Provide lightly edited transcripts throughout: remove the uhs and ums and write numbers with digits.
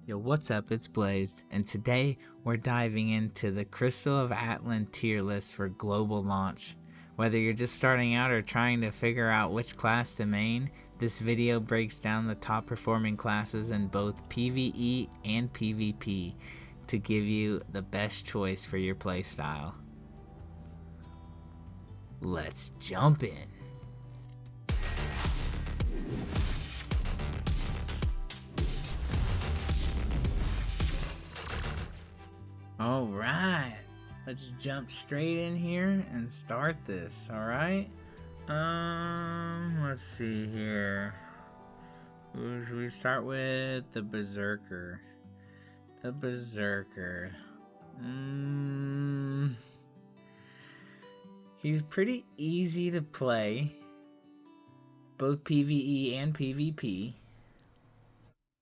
Yo, what's up? It's Blazed, and today we're diving into the Crystal of Atlan tier list for global launch. Whether you're just starting out or trying to figure out which class to main, this video breaks down the top performing classes in both PVE and PvP to give you the best choice for your playstyle. Let's jump in. Alright, let's jump straight in here and start this, alright? Let's see here. Should we start with the Berserker? The Berserker. He's pretty easy to play, both PvE and PvP.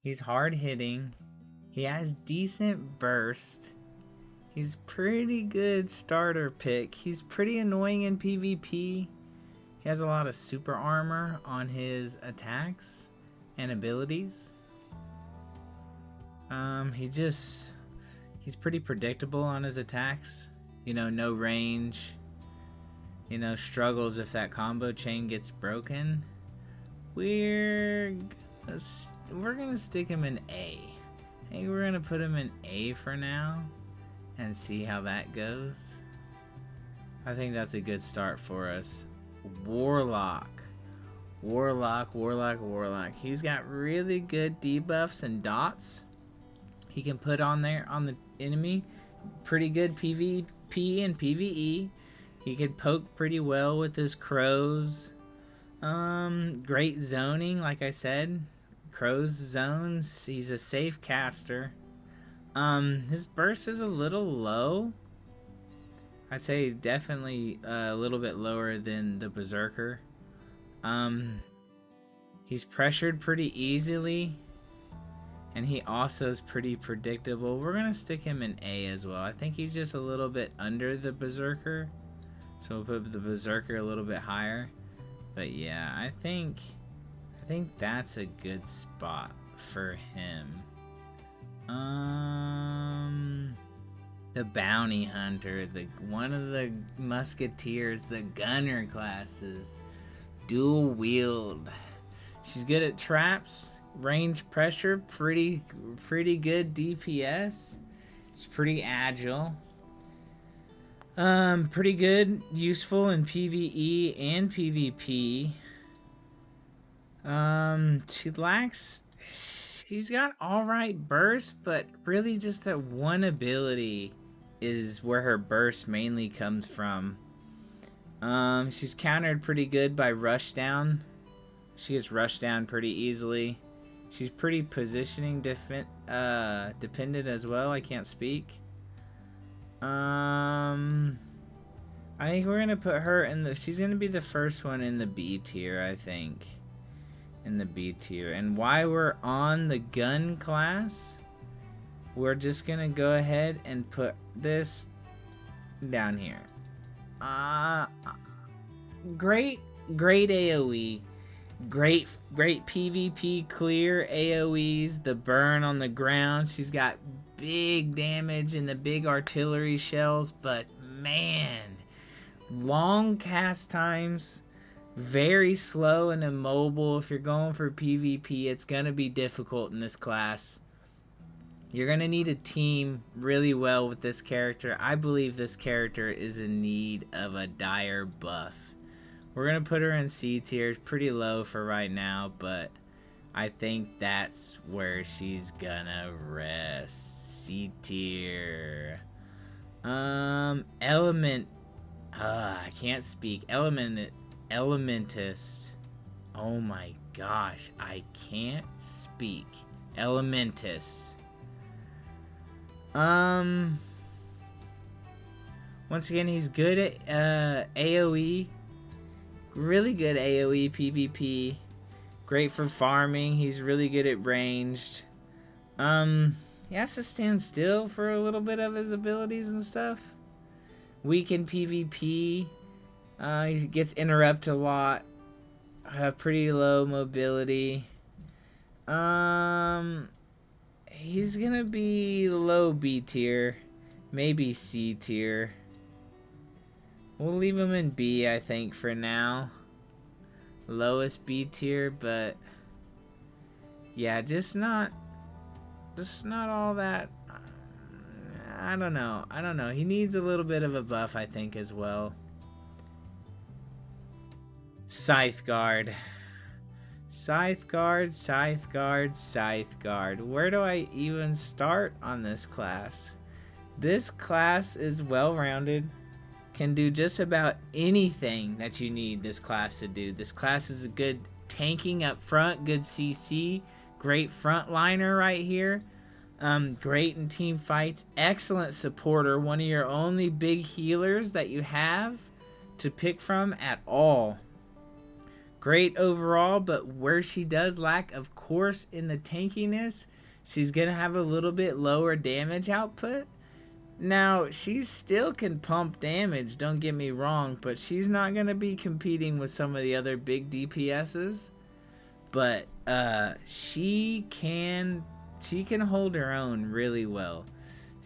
He's hard hitting. He has decent burst. He's pretty good starter pick. He's pretty annoying in PvP. He has a lot of super armor on his attacks and abilities. He's pretty predictable on his attacks. You know, no range. You know, struggles if that combo chain gets broken. We're gonna stick him in A. I think we're gonna put him in A for now and see how that goes. I think that's a good start for us. Warlock. He's got really good debuffs and dots he can put on there on the enemy. Pretty good PvP and PvE. He could poke pretty well with his crows. Great zoning, like I said. Crows zones. He's a safe caster. His burst is a little low. I'd say definitely a little bit lower than the Berserker. He's pressured pretty easily, and he also is pretty predictable. We're gonna stick him in A as well. I think he's just a little bit under the Berserker, so we'll put the Berserker a little bit higher. But yeah, I think that's a good spot for him. The Bounty Hunter, one of the Musketeers, the Gunner classes, dual wield. She's good at traps, range pressure, pretty good DPS. She's pretty agile. Pretty good, useful in PvE and PvP. She's got alright burst, but really just that one ability is where her burst mainly comes from. She's countered pretty good by rushdown. She gets rushed down pretty easily. She's pretty positioning dependent as well. I can't speak. I think we're gonna put her in she's gonna be the first one in the B tier, I think. In the B tier. And while we're on the gun class, we're just gonna go ahead and put this down here. Great AoE. Great PvP clear AoEs. The burn on the ground. She's got big damage in the big artillery shells, but man, long cast times. Very slow and immobile. If you're going for PvP, it's going to be difficult in this class. You're going to need a team really well with this character. I believe this character is in need of a dire buff. We're going to put her in C tier. It's pretty low for right now, but I think that's where she's going to rest. C tier. I can't speak. Elementalist. Oh my gosh, I can't speak. Elementalist. Once again, he's good at AoE. Really good AoE PvP. Great for farming. He's really good at ranged. He has to stand still for a little bit of his abilities and stuff. Weak in PvP. He gets interrupted a lot. Pretty low mobility. He's gonna be low B tier, maybe C tier. We'll leave him in B, I think, for now. Lowest B tier, but yeah, just not all that. I don't know. He needs a little bit of a buff, I think, as well. Scytheguard. Scytheguard. Where do I even start on this class? This class is well-rounded. Can do just about anything that you need this class to do. This class is a good tanking up front, good CC, great frontliner right here. Great in team fights, excellent supporter, one of your only big healers that you have to pick from at all. Great overall, but where she does lack, of course, in the tankiness, she's gonna have a little bit lower damage output. Now, she still can pump damage, don't get me wrong, but she's not gonna be competing with some of the other big DPSs. But she can hold her own really well.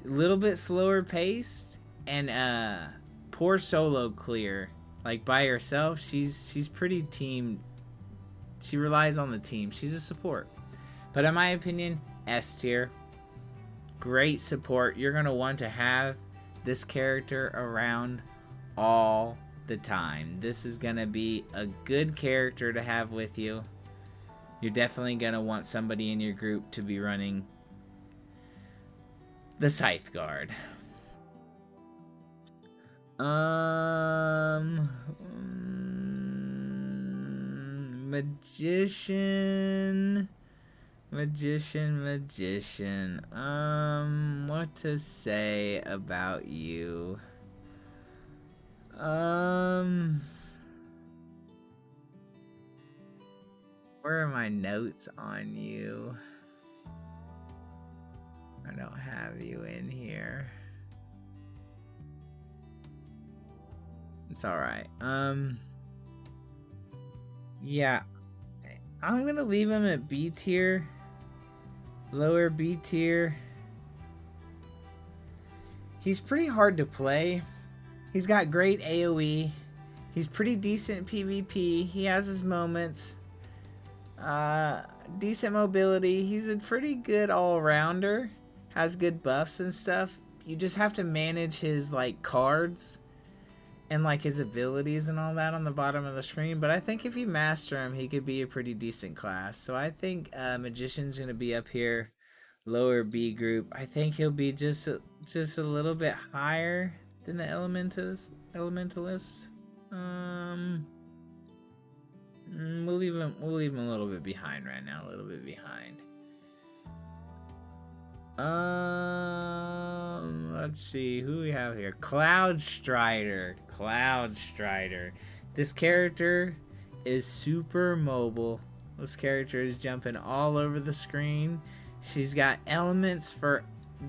A little bit slower paced and poor solo clear. Like by herself, she's pretty team. She relies on the team. She's a support. But in my opinion, S tier. Great support. You're gonna want to have this character around all the time. This is gonna be a good character to have with you. You're definitely gonna want somebody in your group to be running the Scytheguard. Magician. What to say about you? Where are my notes on you? I don't have you in here. It's alright. Yeah. I'm gonna leave him at B tier. Lower B tier. He's pretty hard to play. He's got great AoE. He's pretty decent PvP. He has his moments. Decent mobility. He's a pretty good all-rounder. Has good buffs and stuff. You just have to manage his like cards and like his abilities and all that on the bottom of the screen. But I think if you master him, he could be a pretty decent class. So I think Magician's gonna be up here, lower B group. I think he'll be just a little bit higher than the Elementalist. We'll leave him a little bit behind right now. A little bit behind. Let's see who we have here. CloudStrider. This character is super mobile. This character is jumping all over the screen. She's got elements for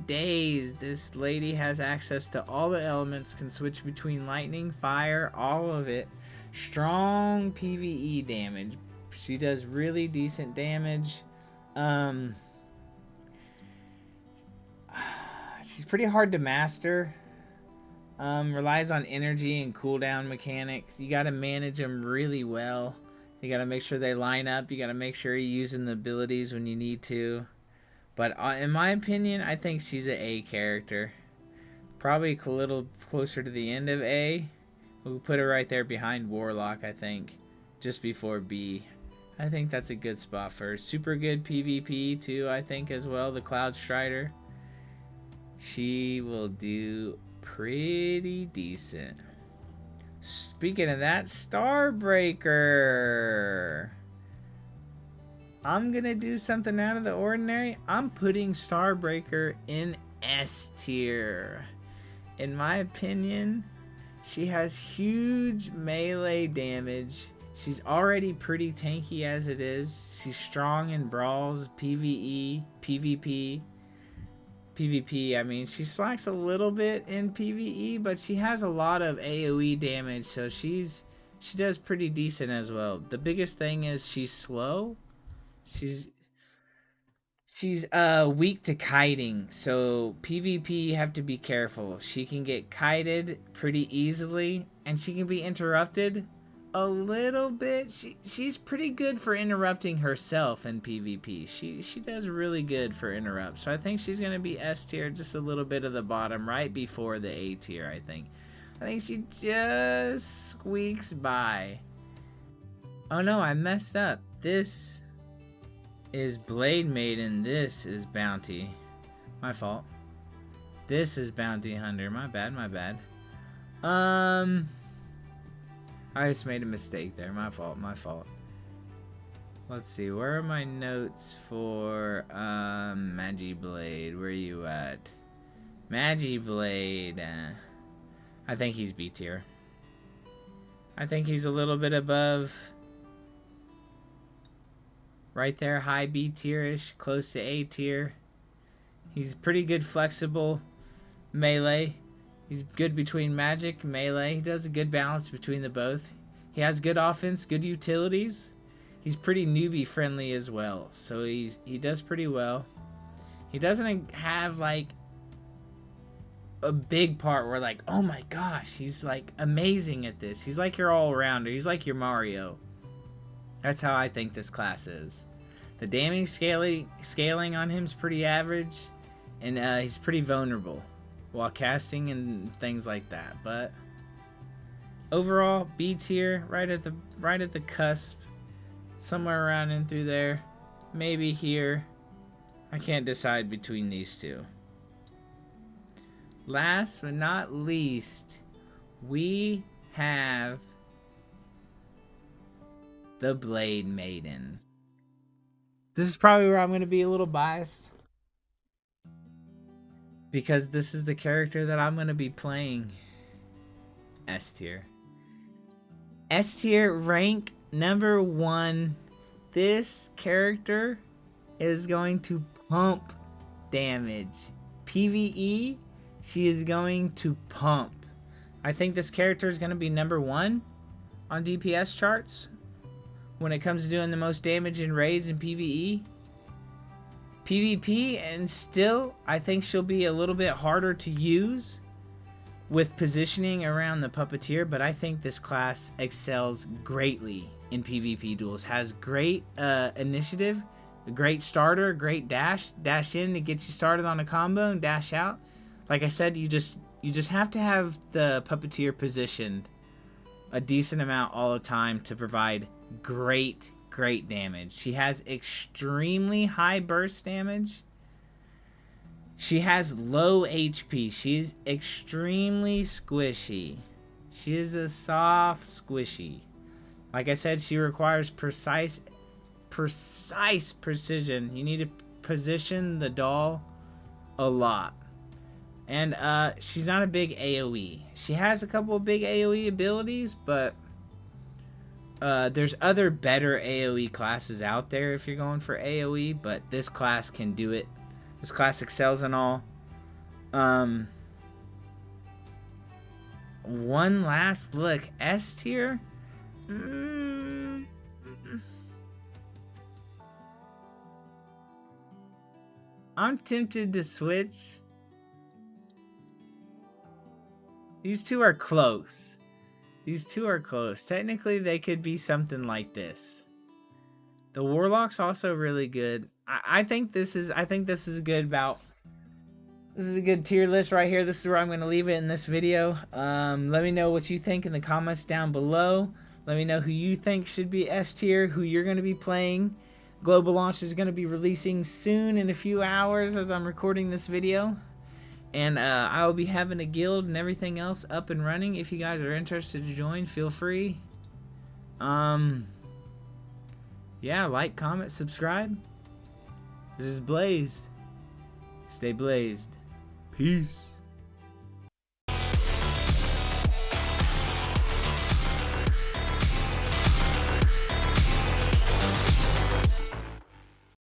days. This lady has access to all the elements, can switch between lightning, fire, all of it. Strong PVE damage. She does really decent damage. She's pretty hard to master. Relies on energy and cooldown mechanics. You got to manage them really well. You got to make sure they line up. You got to make sure you're using the abilities when you need to. But in my opinion, I think she's an A character. Probably a little closer to the end of A. We'll put her right there behind Warlock, I think. Just before B. I think that's a good spot for her. Super good PvP too, I think, as well. The CloudStrider. She will do pretty decent. Speaking of that, StarBreaker. I'm gonna do something out of the ordinary. I'm putting StarBreaker in S tier. In my opinion, she has huge melee damage. She's already pretty tanky as it is. She's strong in brawls, PvE, PvP. PvP, I mean, she slacks a little bit in PvE, but she has a lot of AoE damage, so she does pretty decent as well. The biggest thing is she's slow. She's She's weak to kiting, so PvP you have to be careful. She can get kited pretty easily, and she can be interrupted a little bit. She's pretty good for interrupting herself in PvP. She does really good for interrupts. So I think she's gonna be S tier, just a little bit of the bottom, right before the A tier. I think she just squeaks by. Oh no, I messed up. This is BladeMaiden. This is Bounty. My fault. This is Bounty Hunter. My bad. My bad. I just made a mistake there. My fault. My fault. Let's see. Where are my notes for MagiBlade? Where are you at? MagiBlade. I think he's B tier. I think he's a little bit above. Right there, high B tier-ish, close to A tier. He's pretty good flexible melee. He's good between magic, melee. He does a good balance between the both. He has good offense, good utilities. He's pretty newbie friendly as well, so he does pretty well. He doesn't have like a big part where like, oh my gosh, he's like amazing at this. He's like your all-rounder. He's like your Mario. That's how I think this class is. The damage scaling on him is pretty average, and he's pretty vulnerable while casting and things like that. But overall, B tier, right at the cusp, somewhere around in through there, maybe here. I can't decide between these two. Last but not least, we have the BladeMaiden. This is probably where I'm going to be a little biased, because this is the character that I'm going to be playing. S tier. S tier, rank number 1. This character is going to pump damage. PVE, she is going to pump. I think this character is going to be number 1 on DPS charts when it comes to doing the most damage in raids and PvE. PvP, and still, I think she'll be a little bit harder to use with positioning around the Puppeteer, but I think this class excels greatly in PvP duels. Has great initiative, a great starter, great dash in to get you started on a combo and dash out. Like I said, you just have to have the Puppeteer positioned a decent amount all the time to provide great damage. She has extremely high burst damage. She has low HP. She's extremely squishy. She is a soft squishy. Like I said, she requires precise precision. You need to position the doll a lot. And she's not a big AoE. She has a couple of big AoE abilities, but there's other better AoE classes out there if you're going for AoE, but this class can do it. This class excels in all. One last look. S tier? I'm tempted to switch. These two are close. These two are close. Technically, they could be something like this. The Warlock's also really good. I think this is a good This is a good tier list right here. This is where I'm going to leave it in this video. Let me know what you think in the comments down below. Let me know who you think should be S tier, who you're going to be playing. Global Launch is going to be releasing soon in a few hours as I'm recording this video. And I will be having a guild and everything else up and running. If you guys are interested to join, feel free. Yeah, like, comment, subscribe. This is Blazed. Stay blazed. Peace.